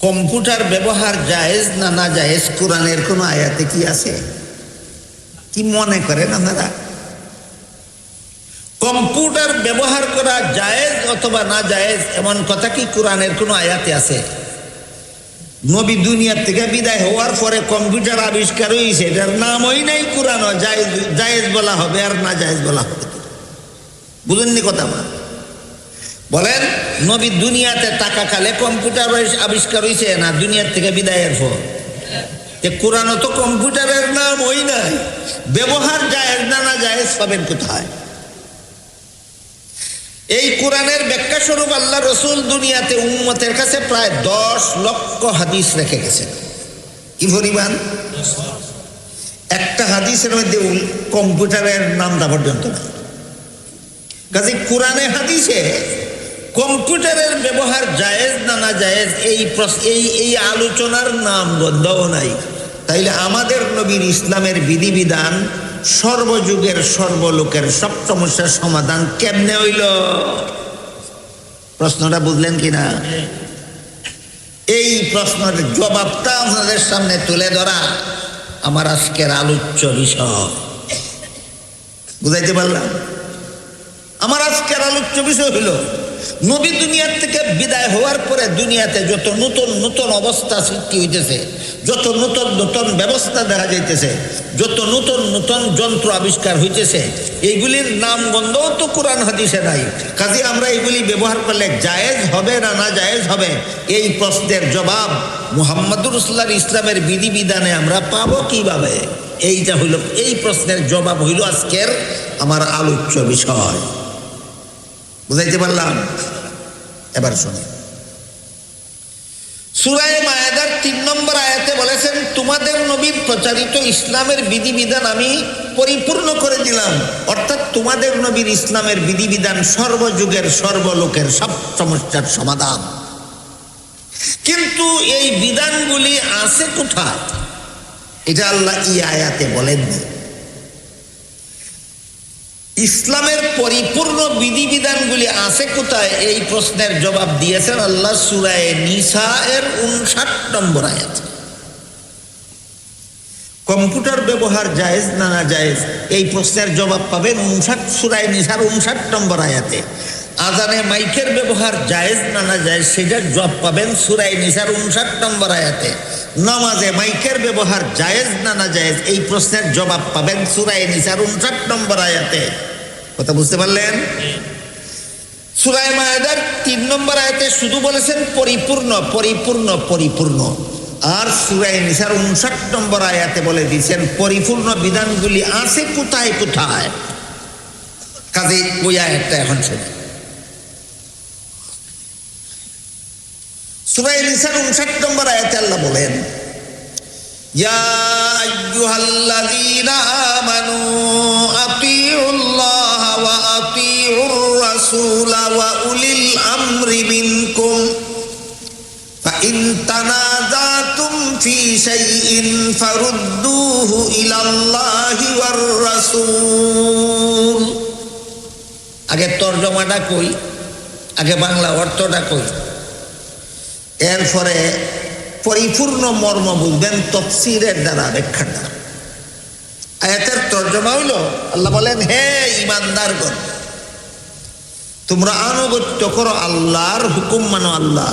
Computer ব্যবহার জায়েজ না না জায়েজ কোরআনের কোনো আয়াতে কি আছে? কি মনে করেন আপনারা? কম্পিউটার ব্যবহার করা জায়েজ অথবা না জায়েজ এমন কথা কি কোরআনের কোনো আয়াতে আছে? নবী দুনিয়ার থেকে বিদায় হওয়ার পরে কম্পিউটার আবিষ্কার হয়েছে, এটার নামই নাই কোরআন। জায়েজ বলা হবে আর না জায়েজ বলা হবে, বুঝেননি কথা? বলেন, নবী দুনিয়াতে থাকাকালে কম্পিউটার আবিষ্কার হয়েছে না দুনিয়ার থেকে বিদায়ের পর? কোরআন তো কম্পিউটারের নাম ওই নাই। ব্যবহার জায়েজ না না জায়েজ পাবেন কোথায়? এই কোরআনের ব্যাখ্যা স্বরূপ আল্লাহ রসুল দুনিয়াতে উম্মতের কাছে প্রায় 10 লক্ষ হাদিস রেখে গেছেন। কি পরিমাণ? একটা হাদিসের মধ্যে কম্পিউটারের নামটা পর্যন্ত না। কাজে কোরআনে হাদিসে কম্পিউটারের ব্যবহার জায়েজ না না জায়েজ এই আলোচনার নাম গন্ধও নাই। তাইলে আমাদের নবীর ইসলামের বিধিবিধান সর্বযুগের সর্বলোকের সব সমস্যার সমাধান কেমনে হইল? প্রশ্নটা বুঝলেন কিনা? এই প্রশ্নের জবাবটা আপনাদের সামনে তুলে ধরা আমার আজকের আলোচ্য বিষয়। বুঝাইতে পারলাম? আমার আজকের আলোচ্য বিষয় হইল নবী দুনিয়ার থেকে বিদায় হওয়ার পরে দুনিয়াতে যত নতুন নতুন অবস্থা সৃষ্টি হইতেছে, যত নতুন নতুন ব্যবস্থা দেখা যাইতেছে, যত নতুন নতুন যন্ত্র আবিষ্কার হইতেছে, এইগুলির নাম গন্ধও তো কোরআন হাদিসে নাই। কাজে আমরা এইগুলি ব্যবহার করলে জায়েজ হবে না না জায়েজ হবে, এই প্রশ্নের জবাব মুহাম্মদুর রাসূলুল্লাহর ইসলামের বিধিবিধানে আমরা পাবো কিভাবে? এইটা হইল, এই প্রশ্নের জবাব হইল আজকের আমার আলোচ্য বিষয়। বুঝাইতে পারলাম? এবার শুনি, সূরা মায়েদার 3 নম্বর আয়াতে বলেছেন, তোমাদের নবীর প্রচারিত ইসলামের বিধিবিধান আমি পরিপূর্ণ করে দিলাম। অর্থাৎ তোমাদের নবীর ইসলামের বিধিবিধান সর্বযুগের সর্বলোকের সব সমস্যার সমাধান। কিন্তু এই বিধানগুলি আছে কোথায়? এটা আল্লাহ এই আয়াতে বলেননি। ইসলামের পরিপূর্ণ বিধিবিধানগুলি আছে কোথায়? এই প্রশ্নের জবাব দিয়েছেন আল্লাহ সূরা নিসা এর 59 নম্বর আয়াত। কম্পিউটার ব্যবহার জায়েজ না না জায়েজ এই প্রশ্নের জবাব পাবেন সূরা নিসার 59 নম্বর আয়াতে। আজানে মাইকের ব্যবহার জায়েজ না না জায়েজ সেটার জবাব পাবেন সূরা নিসার 59 নম্বর আয়াতে। নামাজে মাইকের ব্যবহার জায়েজ না না জায়েজ এই প্রশ্নের জবাব পাবেন সূরা নিসার 59 নম্বর আয়াতে। কথা বুঝতে পারলেন? সূরা মায়েদার 3 নম্বর আয়াতে শুধু বলেছেন পরিপূর্ণ পরিপূর্ণ পরিপূর্ণ, আর সূরা নিসার 59 নম্বর আয়াতে বলে দিয়েছেন পরিপূর্ণ বিধানগুলি আছে কোথায় কোথায়। কাজে ওই আয়াতটা এখন শুনি। সূরা নিসার 59 নম্বর আয়াতে আল্লাহ বলেন, ইয়া আইয়ুহাল্লাযীনা আমানু আতিউল্লাহ ওয়া আতিউর রাসূলা ওয়া উলিল আমরি মিনকুম ফাইন তানাযাতুম ফি শাইইন ফারুদ্দুহু ইলাল্লাহি ওয়ার রাসূল। আগে তরজমাটা কই, আগে বাংলা অর্থটা কই, এরপরে পরিপূর্ণ মর্ম বুঝবেন তাফসীরের দ্বারা, ব্যাখ্যার দ্বারা। আয়াতের তরজমা হইল, আল্লাহ বলেন, হে ঈমানদারগণ, তোমরা আনুগত্য করো আল্লাহর হুকুম মানো আল্লাহ।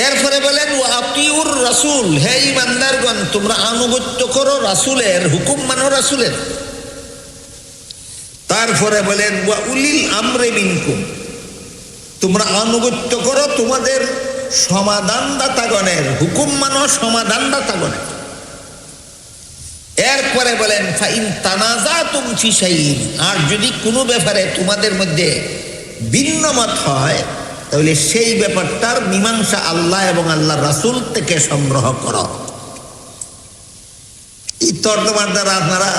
এরপরে বলেন ওয়া আতিউর রাসূল, হে ঈমানদারগণ তোমরা আনুগত্য করো রাসূলের হুকুম মানো রাসূলের। তারপরে বলেন ওয়া উলিল আমরি মিনকুম, তোমরা আনুগত্য করো তোমাদের সমাধানদাতাগণের, হুকুম মানো সমাধানদাতাগণের। এরপরে বলেন ফাইন তানাযাতুম ফি শাইইন, আর যদি কোনো ব্যাপারে তোমাদের মধ্যে ভিন্ন মত হয় তাহলে সেই ব্যাপারটার মীমাংসা আল্লাহ এবং আল্লাহর রাসূল থেকে সংগ্রহ করো। এই তর্জমার দ্বারা আপনারা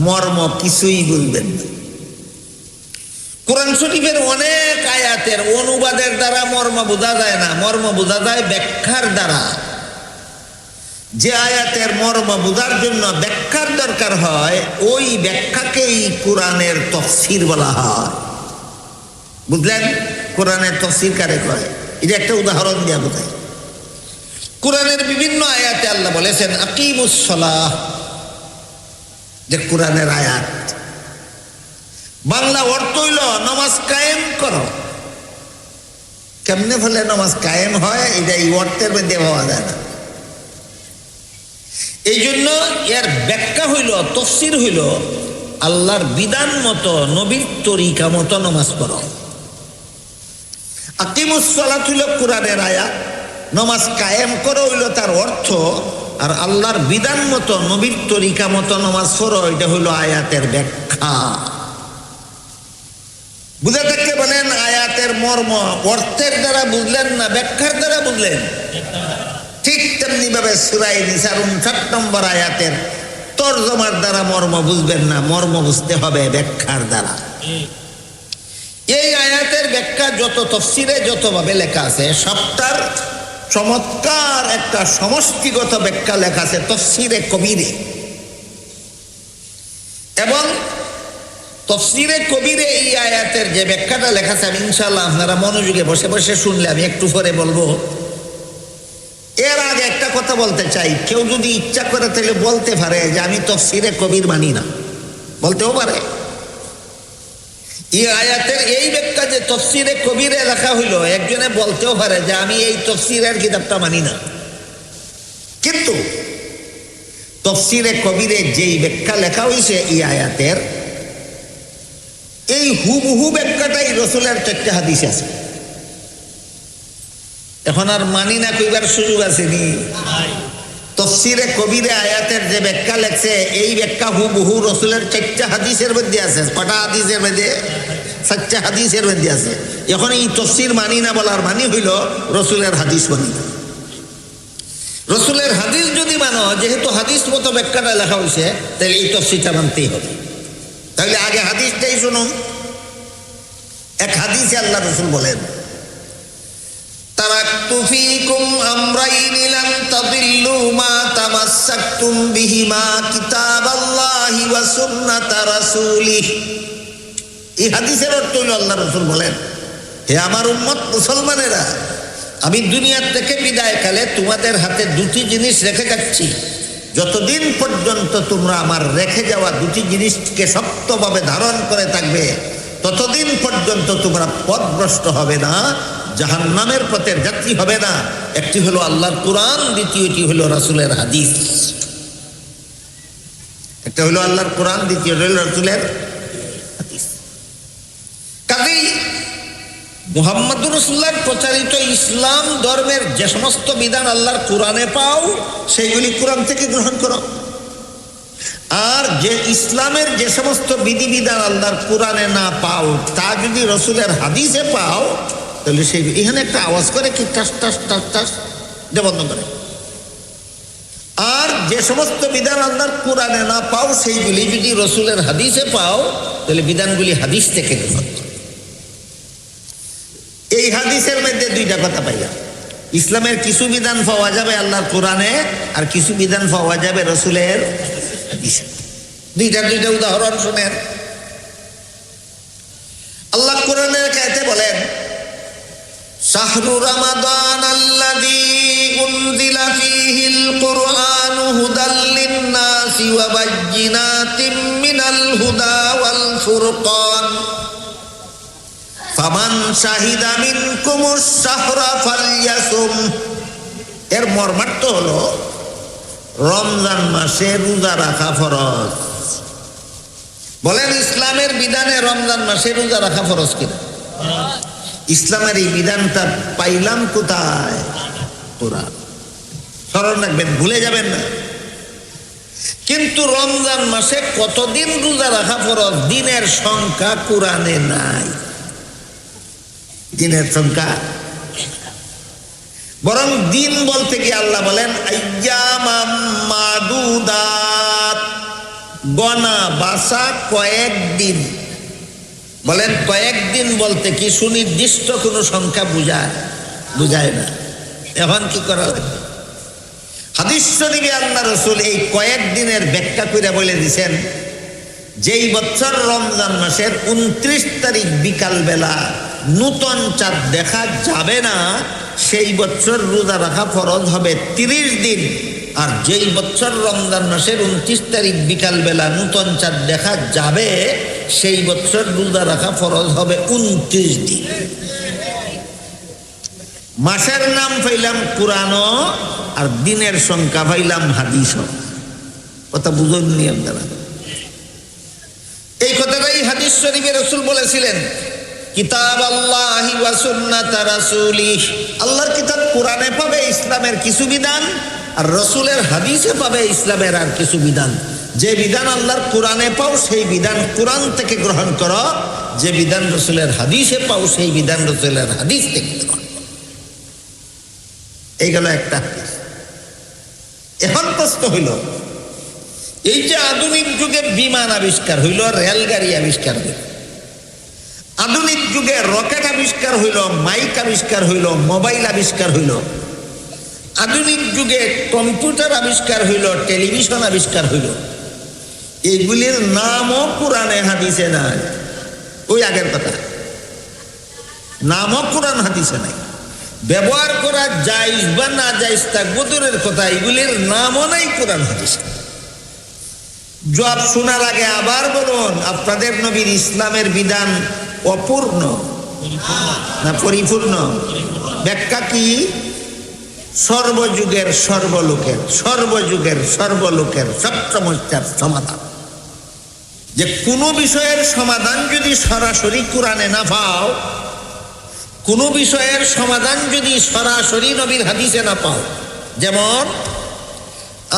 মর্ম কিছুই বুঝবেন না। কোরআন শরীফের অনেক আয়াতের অনুবাদের দ্বারা মর্ম বোঝা যায় না, মর্ম বোঝা যায় ব্যাখ্যার দ্বারা। যে আয়াতের মর্ম বোঝার জন্য ব্যাখ্যার দরকার হয় ওই ব্যাখ্যাকেই কোরআনের তাফসীর বলা হয়। বুঝলেন? কোরআনের তাফসীর কারে কয়? এটা একটা উদাহরণ দিয়া বোঝায়। কোরআনের বিভিন্ন আয়াতে আল্লাহ বলেছেন আকিমুস সালাহ, যে কোরআনের আয়াত বাংলা অর্থ হইল নামাজ কায়েম করো। কেমনে ফলে নামাজ কায়েম হয় এটা এই অর্থের মধ্যে পাওয়া যায় না। এই জন্য এর ব্যাখ্যা হইল, তফসির হইল আল্লাহর বিধান মতো, নবীর তরিকা মতো নামাজ পড়ো। আকিমুস সালাত হইল কোরআনের আয়াত, নামাজ কায়েম করো হইল তার অর্থ, আর আল্লাহর বিধান মতো, নবীর তরিকা মতো নামাজ পড়ো এটা হইল আয়াতের ব্যাখ্যা। বুঝে থাকতে বলেন আয়াতের মর্ম অর্থের দ্বারা বুঝলেন না ব্যাখ্যার দ্বারা বুঝলেন? ঠিক তেমনি ভাবে সূরা নিসার 59 নম্বর আয়াতের তরজমার দ্বারা মর্ম বুঝবেন না, মর্ম বুঝতে হবে ব্যাখ্যার দ্বারা। এই আয়াতের ব্যাখ্যা যত তফসিরে যতভাবে লেখা আছে সবটার চমৎকার একটা সমষ্টিগত ব্যাখ্যা লেখা আছে তফসিরে কবিরে। এবং তফসিরে কবিরে এই আয়াতের যে ব্যাখ্যাটা লেখা আছে, আমি ইনশাআল্লাহ আপনারা মনোযোগে বসে বসে শুনলে আমি একটু পরে বলবো। এর আগে একটা কথা বলতে চাই, কেউ যদি ইচ্ছা করে তাহলে বলতে পারে যে আমি তফসিরে কবির মানি না, বলতেও পারে। এই আয়াতের এই ব্যাখ্যা যে তফসিরে কবিরে লেখা হইল, একজনে বলতেও পারে যে আমি এই তফসিরের কিতাবটা মানি না। কিন্তু তফসিরে কবিরে যেই ব্যাখ্যা লেখা হয়েছে এই আয়াতের, এই হুবহু ব্যাখ্যাটাই রসুলের 4টা হাদিস আছে। এখন আর মানি না কইবার সুযোগ আসেনি। তফসিরে কবিরে আয়াতের যে ব্যাখ্যা লেখছে এই ব্যাখ্যা হুবহু রসুলের 4টা হাদিসের মধ্যে আছে। কটা হাদিসের মধ্যে? 4টা হাদিসের মধ্যে আছে। এখন এই তফসির মানি না বলার মানি হইল রসুলের হাদিস মানি না। রসুলের হাদিস যদি মানো, যেহেতু হাদিস মতো ব্যাখ্যাটা লেখা হয়েছে, তাহলে এই তফসিরটা মানতেই হবে। তাহলে আগে হাদিসটাই শুনুন। এক হাদিসে আল্লাহ রসুল বলেন, তারাকতু ফীকুম আমরাইন লান তাদিল্লু মা তামাসসাকতুম বিহিমা কিতাবাল্লাহি ওয়া সুন্নাতা রাসূলিহি। এই হাদিসের অর্থ হলো আল্লাহ রসুল বলেন, হে আমার উম্মত মুসলমানেরা, আমি দুনিয়ার থেকে বিদায়কালে তোমাদের হাতে 2টি জিনিস রেখে যাচ্ছি। যতদিন পর্যন্ত তোমরা আমার রেখে যাওয়া 2টি জিনিসকে শক্তভাবে ধারণ করে থাকবে, ততদিন পর্যন্ত তোমরা পথভ্রষ্ট হবে না, জাহান্নামের পথের যাত্রী হবে না। একটি হলো আল্লাহর কোরআন, দ্বিতীয়টি হলো রাসূলের হাদিস। একটা হলো আল্লাহর কোরআন, দ্বিতীয়টি হলো রাসূলের হাদিস। কাজেই মুহাম্মদুর রাসূলুল্লাহর প্রচারিত ইসলাম ধর্মের যে সমস্ত বিধান আল্লাহর কোরআনে পাও, সেইগুলি কোরআন থেকে গ্রহণ করো। আর যে ইসলামের যে সমস্ত বিধিবিধান আল্লাহর কোরআনে না পাও, তা যদি রসুলের হাদিসে পাও, তাহলে সেই এখানে একটা আওয়াজ করে কি টাস টাস টাস টাস বন্ধ করে। আর যে সমস্ত বিধান আল্লাহর কোরআনে না পাও, সেইগুলি যদি রসুলের হাদিসে পাও, তাহলে বিধানগুলি হাদিস থেকে গ্রহণ করো। এই হাদিসের মধ্যে 2টা কথা পাইলাম। ইসলামের কিছু বিধান পাওয়া যাবে আল্লাহর কোরআনে, আর কিছু বিধান পাওয়া যাবে রসুলের হাদিসে। 2টা উদাহরণ শুনেন। আল্লাহ কোরআনের আয়াতে বলেন, শাহরু রমাদান আল্লাযী উনজিলা ফীহিল কুরআনু হুদাল লিন-নাসি ওয়া বায়্যিনাতিম মিনাল হুদা ওয়াল ফুরকান ফামান শাহিদা মিনকুমুশ শাহরা ফালইয়াসুম। এর মর্মার্থ হলো রমজান মাসে রোজা রাখা ফরজ। বলেন ইসলামের বিধানে রমজান মাসে রোজা রাখা ফরজ কিনা? ইসলামের এই বিধানটা পাইলাম কোথায়? কোরআন। স্মরণ রাখবেন, ভুলে যাবেন না। কিন্তু রমজান মাসে কতদিন রোজা রাখা ফরজ, দিনের সংখ্যা কোরআনে নাই। দিনের সংখ্যা, বরং দিন বলতে গিয়ে আল্লাহ বলেন আইয়ামাম মাদুদাত, গনা বাসা কয়েকদিন। বলেন কয়েকদিন বলতে কি সুনির্দিষ্ট কোনো সংখ্যা বুঝায় না। এখন কি করা লাগবে? হাদিস শরীফে আল্লাহ রাসূল এই কয়েকদিনের ব্যাখ্যা করে বলে দিয়েছেন, যেই বছর রমজান মাসের 29 তারিখ বিকাল বেলা নূতন চাঁদ দেখা যাবে না সেই বছর রোজা রাখা ফরজ হবে 30 দিন। আর যেই বছর রমজান মাসের 29 তারিখ বিকালবেলা নূতন চাঁদ দেখা যাবে সেই বছর রোজা রাখা ফরজ হবে 29 দিন। মাসের নাম পাইলাম কোরআনও, আর দিনের সংখ্যা পাইলাম হাদিসও। কথা বুঝেননি আপনারা? এই কথাটাই হাদিস শরীফে রাসূল বলেছিলেন, কিতাব আল্লাহি ওয়া সুন্নাত রাসূলিহ। আল্লাহর কিতাব কোরআনে পাবে ইসলামের কিছু বিধান, আর রাসূলের হাদিসে পাবে ইসলামের আর কিছু বিধান। যে বিধান আল্লাহর কোরআনে পাও সেই বিধান কোরআন থেকে গ্রহণ করো, যে বিধান রাসূলের হাদিসে পাও সেই বিধান রাসূলের হাদিস থেকে গ্রহণ করো। এই গেল একটা হাদিস। এখন প্রশ্ন হইল, এই যে আধুনিক যুগে বিমান আবিষ্কার হইল, রেলগাড়ি আবিষ্কার হইল, আধুনিক যুগে রকেট আবিষ্কার হইল, মাইক আবিষ্কার হইল, মোবাইল আবিষ্কার হইল, আধুনিক যুগে কম্পিউটার আবিষ্কার হইল, টেলিভিশন আবিষ্কার হইল, এইগুলির নামও কোরআনে হাদিসে নাই। ওই আগের কথা, নামও কোরআন হাদিসে নাই। ব্যবহার করা জায়েজ বা না জায়েজ তা গোদরের কথা, এগুলির নামও নাই কোরআন হাদিসে। জবাব শোনার আগে আবার বলুন, আপনাদের নবীর ইসলামের বিধান অপূর্ণ না পরিপূর্ণ? ব্যাখ্যা কি? সর্বযুগের সর্বলোকের, সর্বযুগের সর্বলোকের সব সমস্যার সমাধান। যে কোনো বিষয়ের সমাধান যদি সরাসরি কোরআনে না পাও, কোনো বিষয়ের সমাধান যদি সরাসরি নবীর হাদিসে না পাও, যেমন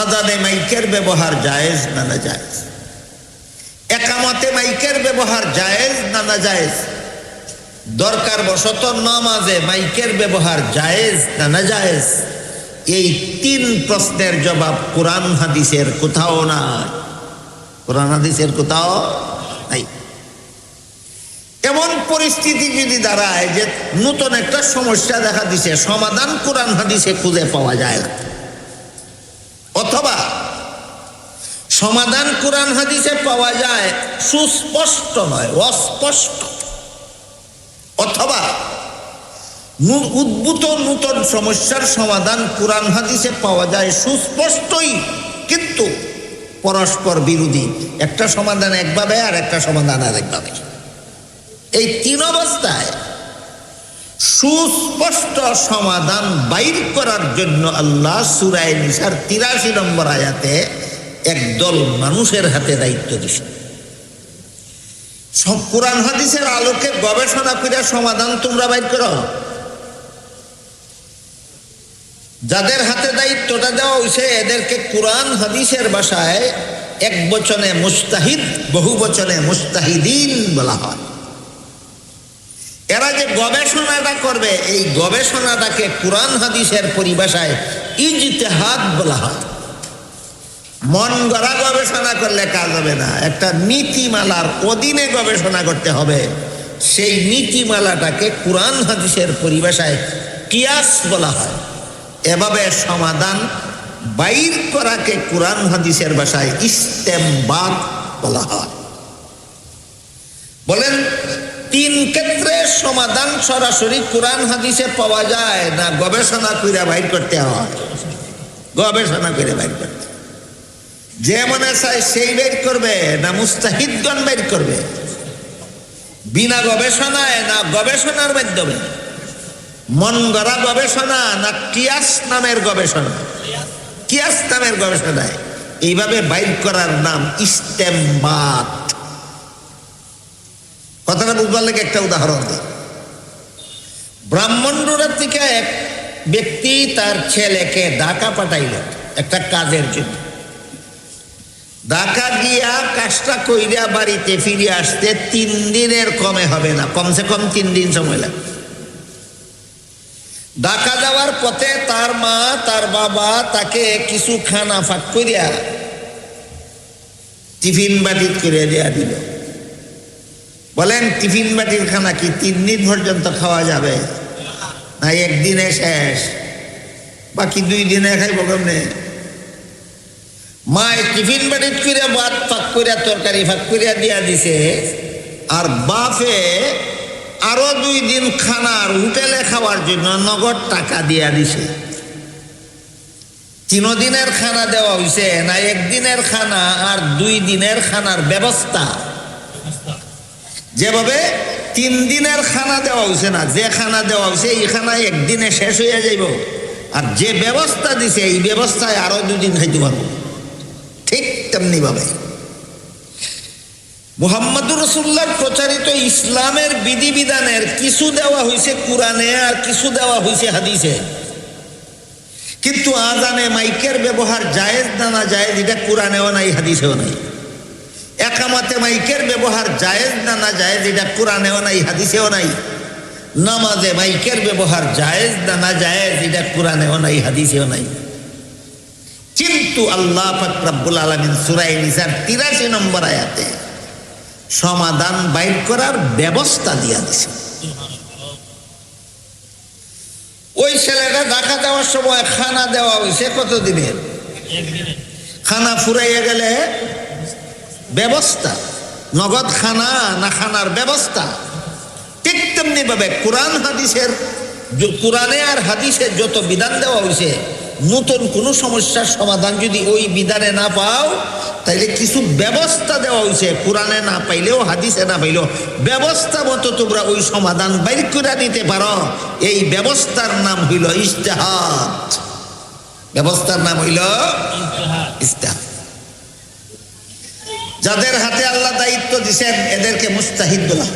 আযানে মাইকের ব্যবহার জায়েজ না না জায়েজ, একামতে মাইকের ব্যবহার জায়েজ না না জায়েজ, দরকার বশত নামাজে মাইকের ব্যবহার জায়েজ না না জায়েজ, এই 3 প্রশ্নের জবাব কোরআন হাদিসের কোথাও নাই। কোরআন হাদিসের কোথাও নাই। এমন পরিস্থিতি যদি দাঁড়ায় যে নতুন একটা সমস্যা দেখা দিছে, সমাধান কোরআন হাদিসে খুঁজে পাওয়া যায় না, অথবা সমাধান কোরআন হাদিসে পাওয়া যায় সুস্পষ্ট নয়, অস্পষ্ট, অথবা উদ্ভূত নূতন সমস্যার সমাধান কোরআন হাদিসে পাওয়া যায় সুস্পষ্টই, কিন্তু পরস্পর বিরোধী। একটা সমাধান একভাবে আর একটা সমাধান আরেকভাবে। এই 3 অবস্থায় সুস্পষ্ট সমাধান বাইর করার জন্য আল্লাহ সূরা নিসার 83 নম্বর আয়াতে একদল মানুষের হাতে দায়িত্ব দিয়েছেন। সব কোরআন হাদিসের আলোকে গবেষণা করে সমাধান তোমরা বাইর করো। যাদের হাতে দায়িত্বটা দেওয়া হয়েছে এদেরকে কোরআন হাদিসের ভাষায় এক বচনে মুস্তাহিদ, বহু বচনে মুস্তাহিদিন বলা হয়। এরা যে গবেষণাটা করবে, এই গবেষণাটাকে কোরআন হাদিসের পরিভাষায় ইজতিহাদ বলা হয়। মন গড়া গবেষণা করলে কাজ হবে না, একটা নীতিমালার অধীনে গবেষণা করতে হবে। সেই নীতিমালাটাকে কোরআন হাদিসের পরিভাষায় কিয়াস বলা হয়। এভাবে সমাধান বাইর করাকে কোরআন হাদিসের ভাষায় ইস্তেমবাত বলা হয়। বলেন 3 ক্ষেত্রে সমাধান সরাসরি কোরআন হাদিসে পাওয়া যায় না গবেষণা করে বাইর করতে হয়? গবেষণা করে বাইর করতে, যে মনে চায় সেই বের করবে না মুস্তাহিদগণ বের করবে? বিনা গবেষণায় না গবেষণার মাধ্যমে? মন গড়া গবেষণা না কিয়াস নামের গবেষণা? কিয়াস নামের গবেষণায় এইভাবে বাইর করার নাম ইস্তেমবাত। কথাটা বুঝবার লাগে একটা উদাহরণ দিই। ব্রাহ্মণবাড়িয়া থেকে এক ব্যক্তি তার ছেলেকে ঢাকা পাঠাইল একটা কাজের জন্য। ঢাকা গিয়া কাজটা কইরা বাড়িতে ফিরে আসতে 3 দিনের কমে হবে না, কমসে কম 3 দিন সময় লাগে। ঢাকা যাওয়ার পথে তার মা তার বাবা তাকে কিছু খানা ফাঁক করিয়া টিফিন বাটি করে দেয়া দিল। বলেন টিফিন বাটির খানা কি 3 দিন পর্যন্ত খাওয়া যাবে? না একদিনে শেষ, বাকি 2 দিনে খাইব কেমনে? মা টিফিন বাটি করে ভাত ফাঁক করিয়া তরকারি ফাঁক করিয়া দিয়া দিছে, আর বাপে আরো 2 দিন খানার হোটেলে খাওয়ার জন্য নগদ টাকা দিয়া দিছে। 3 দিনের খানা দেওয়া হয়েছে না 1 দিনের খানা আর 2 দিনের খানার ব্যবস্থা। যেভাবে 3 দিনের খানা দেওয়া হয়েছে না, যে খানা দেওয়া হয়েছে এই খানা 1 দিনে শেষ হয়ে যাইব, আর যে ব্যবস্থা দিছে এই ব্যবস্থায় আরো 2 দিন খাইতে পারবো। ঠিক তেমনি ভাবে মুহাম্মদুর রাসূলুল্লাহর প্রচারিত ইসলামের বিধিবিধানের কিছু দেওয়া হয়েছে কোরআনে আর কিছু দেওয়া হয়েছে হাদিসে। কিন্তু আজানে মাইকের ব্যবহার জায়েজ না না জায়েজ এটা কোরআনেও নাই হাদিসেও নাই। একামতে মাইকের ব্যবহার জায়েজ না না জায়েজ এটা কোরআনেও নাই হাদিসেও নাই। নামাজে মাইকের ব্যবহার জায়েজ না না জায়েজ এটা কোরআনেও নাই হাদিসেও নাই। কিন্তু আল্লাহ পাক রব্বুল আলামিন সূরা নিসার 83 নম্বর আয়াতে সমাধান বাইর করার ব্যবস্থা দিয়া দিছে। ওই ছেলেটা ঢাকা যাওয়ার সময় খানা দেওয়া হয়েছে কত দিনের? খানা ফুরাইয়া গেলে ব্যবস্থা, নগদ খানা না খানার ব্যবস্থা। ঠিক তেমনি ভাবে কোরআনে আর হাদিসে যত বিধান দেওয়া হয়েছে, নতুন কোনো সমস্যার সমাধান যদি ওই বিধানে না পাও তাইলে কিছু ব্যবস্থা দেওয়া হয়েছে, কোরআনে না পাইলেও হাদিসে না পাইলেও ব্যবস্থা মতো তোমরা ওই সমাধান বাইর করে নিতে পারো। এই ব্যবস্থার নাম হইল ইজতিহাদ। ব্যবস্থার নাম হইল ইজতিহাদ। যাদের হাতে আল্লাহ দায়িত্ব দিচ্ছেন এদেরকে মুস্তাহিদ বলা।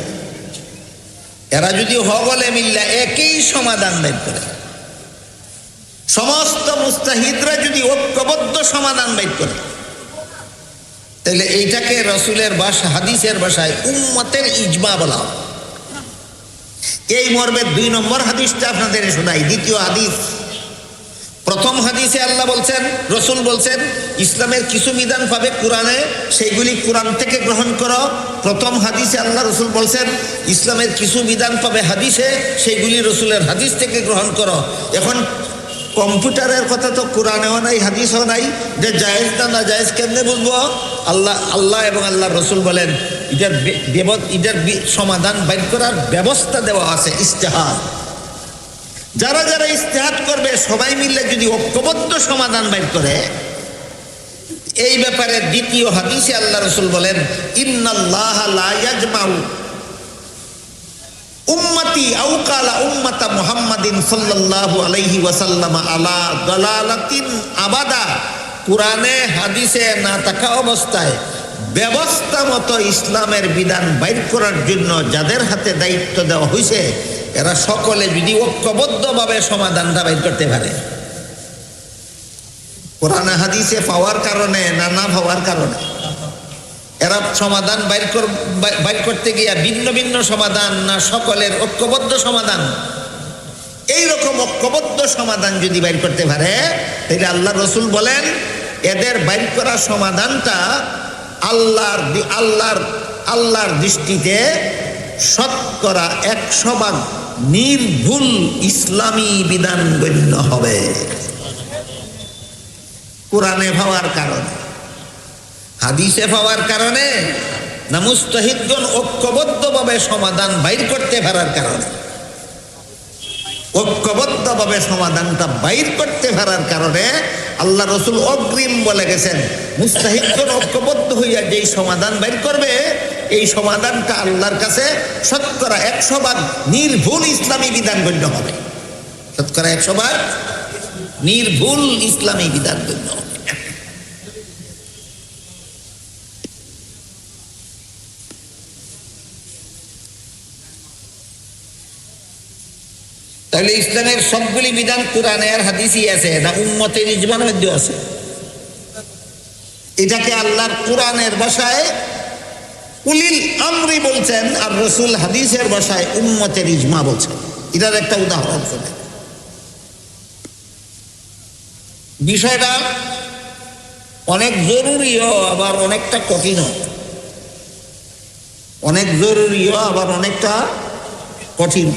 এরা যদি হগলে মিল্লা একই সমাধান বের করে, সমস্ত মুস্তাহিদরা যদি ঐক্যবদ্ধ সমাধান বের করে, তাহলে এইটাকে রাসূলের ভাষা হাদিসের ভাষায় উম্মতের ইজমা বলা। এই মর্মে 2 নম্বর হাদিসটা আপনাদের শোনাই। দ্বিতীয় হাদিস, প্রথম হাদিসে আল্লাহ বলছেন, রাসূল বলছেন ইসলামের কিছু বিধান পাবে কোরআনে, সেইগুলি কোরআন থেকে গ্রহণ করো। প্রথম হাদিসে আল্লাহ রাসূল বলছেন ইসলামের কিছু বিধান পাবে হাদিসে, সেইগুলি রাসূলের হাদিস থেকে গ্রহণ করো। এখন কম্পিউটারের কথা তো কোরআনেও নাই হাদিসেও নাই, যে জায়েজ না না জায়েজ কেমনে বুঝবো? আল্লাহ এবং আল্লাহ রাসূল বলেন এটার সমাধান বাইর করার ব্যবস্থা দেওয়া আছে, ইজতিহাদ। যারা যারা ইজতিহাদ করবে সবাই মিলে যদি ঐক্যবদ্ধ সমাধান বাইর করে, এই ব্যাপারে দ্বিতীয় হাদিসে আল্লাহ রাসূল বলেন ইন্নাল্লাহা লা ইয়াজমাউ উম্মতি আও কালা উম্মাতা মুহাম্মাদিন সাল্লাল্লাহু আলাইহি ওয়াসাল্লাম আলা দালালাতিন আবাদা। কোরআনে হাদিসে না থাকা অবস্থায় ব্যবস্থা মতো ইসলামের বিধান বাইর করার জন্য যাদের হাতে দায়িত্ব দেওয়া হয়েছে, এরা সকলে যদি ঐক্যবদ্ধভাবে সমাধানটা বাইর করতে পারে, কোরআনে হাদিসে পাওয়ার কারণে না না পাওয়ার কারণে, এরা সমাধান বাইর করতে গিয়া ভিন্ন ভিন্ন সমাধান না সকলের ঐক্যবদ্ধ সমাধান, এইরকম ঐক্যবদ্ধ সমাধান যদি বাইর করতে পারে, তাহলে আল্লাহ রাসূল বলেন এদের বাইর করা সমাধানটা আল্লাহর দৃষ্টিতে শতকরা 100% নির্ভুল ইসলামী বিধান গণ্য হবে। কোরআনে পাওয়ার কারণে, হাদিসে পাওয়ার কারণে না মুস্তাহিদগণ ঐক্যবদ্ধভাবে সমাধান বাইর করতে পারার কারণে। ঐক্যবদ্ধভাবে সমাধানটা বাইর করতে পারার কারণে আল্লাহ রাসূল অগ্রিম বলে গেছেন মুস্তাহিদগণ ঐক্যবদ্ধ হইয়া যেই সমাধান বাইর করবে, এই সমাধানটা আল্লাহর কাছে শতকরা 100% নির্ভুল ইসলামী বিধান গণ্য হবে। শতকরা 100% নির্ভুল ইসলামী বিধান গণ্য হবে। তাহলে ইসলামের সবগুলি বিধান কোরআনে আর হাদিসই আছে না উম্মতের ইজমার মধ্যে আছে? এটাকে আল্লাহর কোরআনের ভাষায় উলিল আমরি বলছেন, আর রাসূল হাদিসের ভাষায় উম্মতের ইজমা বলছেন। এটার একটা উদাহরণ শুনে, বিষয়টা অনেক জরুরিও আবার অনেকটা কঠিনও, অনেক জরুরিও আবার অনেকটা কঠিন।